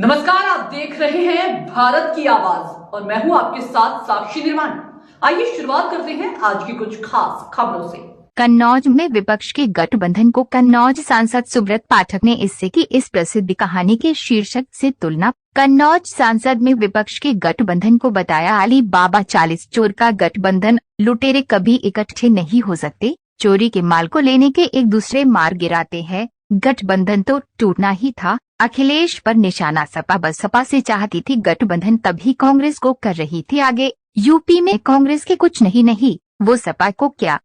नमस्कार, आप देख रहे हैं भारत की आवाज और मैं हूं आपके साथ साक्षी निर्माण। आइए शुरुआत करते हैं आज की कुछ खास खबरों से। कन्नौज में विपक्ष के गठबंधन को कन्नौज सांसद सुब्रत पाठक ने इससे की इस प्रसिद्ध कहानी के शीर्षक से तुलना। कन्नौज सांसद में विपक्ष के गठबंधन को बताया अली बाबा 40 चोर का गठबंधन। लुटेरे कभी इकट्ठे नहीं हो सकते, चोरी के माल को लेने के एक दूसरे मार गिराते हैं। गठबंधन तो टूटना ही था। अखिलेश पर निशाना सपा बसपा से चाहती थी गठबंधन, तभी कांग्रेस को कर रही थी आगे। यूपी में कांग्रेस के कुछ नहीं, वो सपा को क्या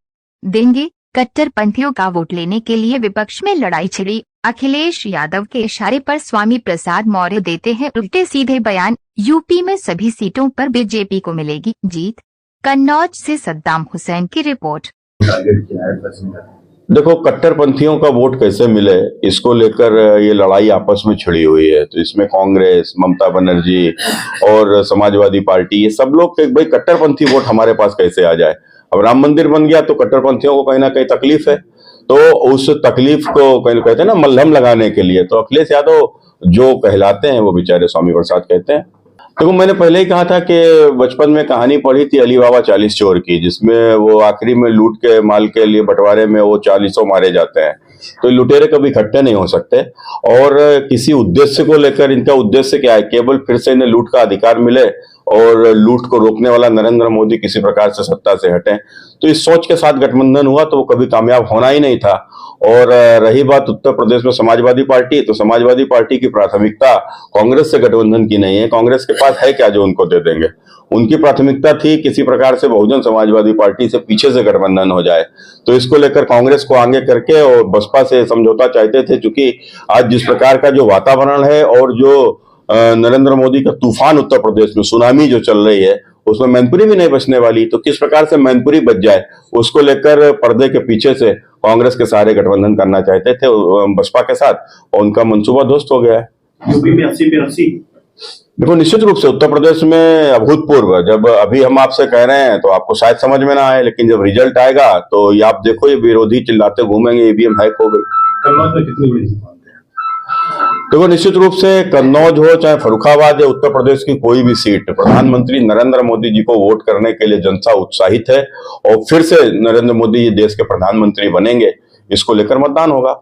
देंगे। कट्टरपंथियों का वोट लेने के लिए विपक्ष में लड़ाई छिड़ी। अखिलेश यादव के इशारे पर स्वामी प्रसाद मौर्य देते हैं उल्टे सीधे बयान। यूपी में सभी सीटों पर बीजेपी को मिलेगी जीत। कन्नौज से सद्दाम हुसैन की रिपोर्ट। देखो, कट्टरपंथियों का वोट कैसे मिले, इसको लेकर ये लड़ाई आपस में छिड़ी हुई है। तो इसमें कांग्रेस, ममता बनर्जी और समाजवादी पार्टी, ये सब लोग भाई कट्टरपंथी वोट हमारे पास कैसे आ जाए। अब राम मंदिर बन गया तो कट्टरपंथियों को कहीं ना कहीं तकलीफ है, तो उस तकलीफ को कहीं कहते हैं ना मलहम लगाने के लिए तो अखिलेश यादव जो कहलाते हैं वो बेचारे स्वामी प्रसाद कहते हैं। देखो, मैंने पहले ही कहा था कि बचपन में कहानी पढ़ी थी अली बाबा 40 चोर की, जिसमें वो आखिरी में लूट के माल के लिए बंटवारे में वो 40 मारे जाते हैं। तो लुटेरे कभी इकट्ठे नहीं हो सकते और किसी उद्देश्य को लेकर इनका उद्देश्य क्या है, केवल फिर से इन्हें लूट का अधिकार मिले और लूट को रोकने वाला नरेंद्र मोदी किसी प्रकार से सत्ता से हटे। तो इस सोच के साथ गठबंधन हुआ तो वो कभी कामयाब होना ही नहीं था। और रही बात उत्तर प्रदेश में समाजवादी पार्टी, तो समाजवादी पार्टी की प्राथमिकता कांग्रेस से गठबंधन की नहीं है। कांग्रेस के पास है क्या जो उनको दे देंगे। उनकी प्राथमिकता थी किसी प्रकार से बहुजन समाजवादी पार्टी से पीछे से गठबंधन हो जाए। तो इसको लेकर कांग्रेस को आगे करके और बसपा से समझौता चाहते थे। चूंकि आज जिस प्रकार का जो वातावरण है और जो नरेंद्र मोदी का तूफान उत्तर प्रदेश में सुनामी जो चल रही है, उसमें मैनपुरी भी नहीं बचने वाली। तो किस प्रकार से मैनपुरी बच जाए, उसको लेकर पर्दे के पीछे से कांग्रेस के सारे गठबंधन करना चाहते थे बसपा के साथ, और उनका मंसूबा ध्वस्त हो गया है। यूपी में 80 पे 80। देखो, निश्चित रूप से उत्तर प्रदेश में अभूतपूर्व। जब अभी हम आपसे कह रहे हैं तो आपको शायद समझ में ना आए, लेकिन जब रिजल्ट आएगा तो ये आप देखो, ये विरोधी चिल्लाते घूमेंगे ईवीएम हैक हो गई। कन्नौज में कितनी बड़ी जीत मानते हैं? देखो, निश्चित रूप से कन्नौज हो चाहे फर्रुखाबाद या उत्तर प्रदेश की कोई भी सीट, प्रधानमंत्री नरेंद्र मोदी जी को वोट करने के लिए जनता उत्साहित है और फिर से नरेंद्र मोदी जी देश के प्रधानमंत्री बनेंगे, इसको लेकर मतदान होगा।